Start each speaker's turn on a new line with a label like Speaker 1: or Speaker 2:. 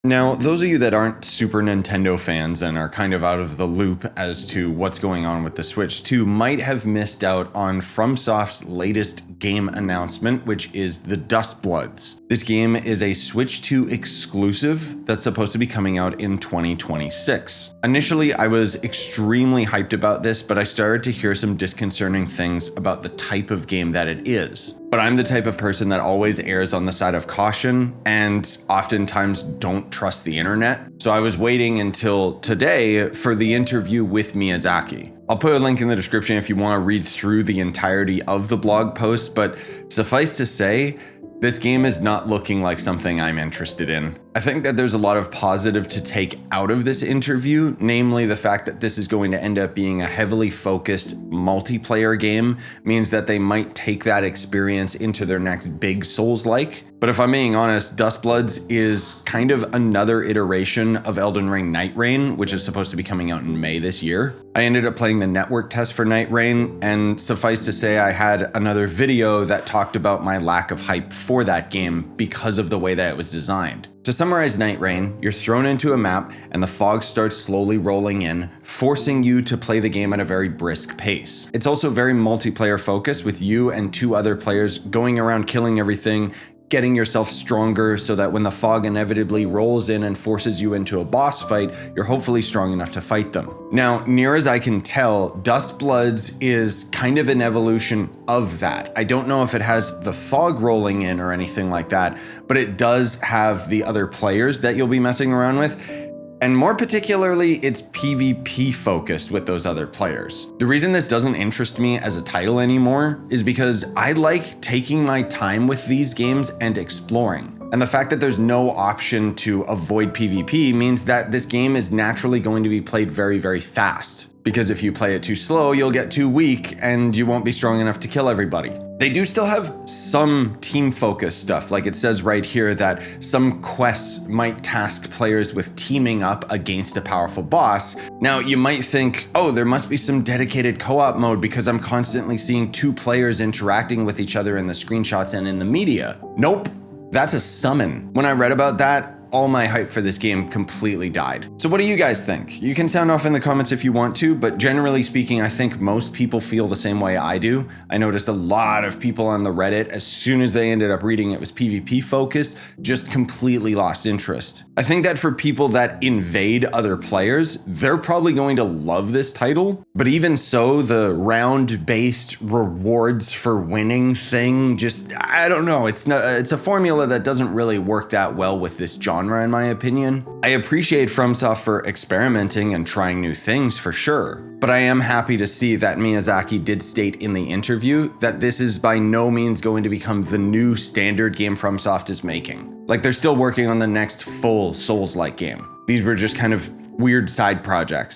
Speaker 1: Now, those of you that aren't Super Nintendo fans and are kind of out of the loop as to what's going on with the Switch 2 might have missed out on FromSoft's latest game announcement, which is the Duskbloods. This game is a Switch 2 exclusive that's supposed to be coming out in 2026. Initially, I was extremely hyped about this, but I started to hear some disconcerting things about the type of game that it is. But I'm the type of person that always errs on the side of caution and oftentimes don't trust the internet. So I was waiting until today for the interview with Miyazaki. I'll put a link in the description if you want to read through the entirety of the blog post, but suffice to say, this game is not looking like something I'm interested in. I think that there's a lot of positive to take out of this interview, namely the fact that this is going to end up being a heavily focused multiplayer game, means that they might take that experience into their next big Souls-like. But if I'm being honest, Duskbloods is kind of another iteration of Elden Ring Nightreign, which is supposed to be coming out in May this year. I ended up playing the network test for Nightreign, and suffice to say I had another video that talked about my lack of hype for that game because of the way that it was designed. To summarize Nightreign, you're thrown into a map and the fog starts slowly rolling in, forcing you to play the game at a very brisk pace. It's also very multiplayer focused, with you and 2 other players going around killing everything, getting yourself stronger so that when the fog inevitably rolls in and forces you into a boss fight, you're hopefully strong enough to fight them. Now, near as I can tell, Duskbloods is kind of an evolution of that. I don't know if it has the fog rolling in or anything like that, but it does have the other players that you'll be messing around with. And more particularly, it's PvP focused with those other players. The reason this doesn't interest me as a title anymore is because I like taking my time with these games and exploring. And the fact that there's no option to avoid PvP means that this game is naturally going to be played very, very fast. Because if you play it too slow, you'll get too weak and you won't be strong enough to kill everybody. They do still have some team-focused stuff, like it says right here that some quests might task players with teaming up against a powerful boss. Now, you might think, oh, there must be some dedicated co-op mode because I'm constantly seeing 2 players interacting with each other in the screenshots and in the media. Nope, that's a summon. When I read about that, all my hype for this game completely died. So what do you guys think? You can sound off in the comments if you want to, but generally speaking, I think most people feel the same way I do. I noticed a lot of people on the Reddit, as soon as they ended up reading it was PvP focused, just completely lost interest. I think that for people that invade other players, they're probably going to love this title, but even so, the round-based rewards for winning thing, just, I don't know, it's a formula that doesn't really work that well with this genre, in my opinion. I appreciate FromSoft for experimenting and trying new things for sure, but I am happy to see that Miyazaki did state in the interview that this is by no means going to become the new standard game FromSoft is making. Like, they're still working on the next full Souls-like game. These were just kind of weird side projects.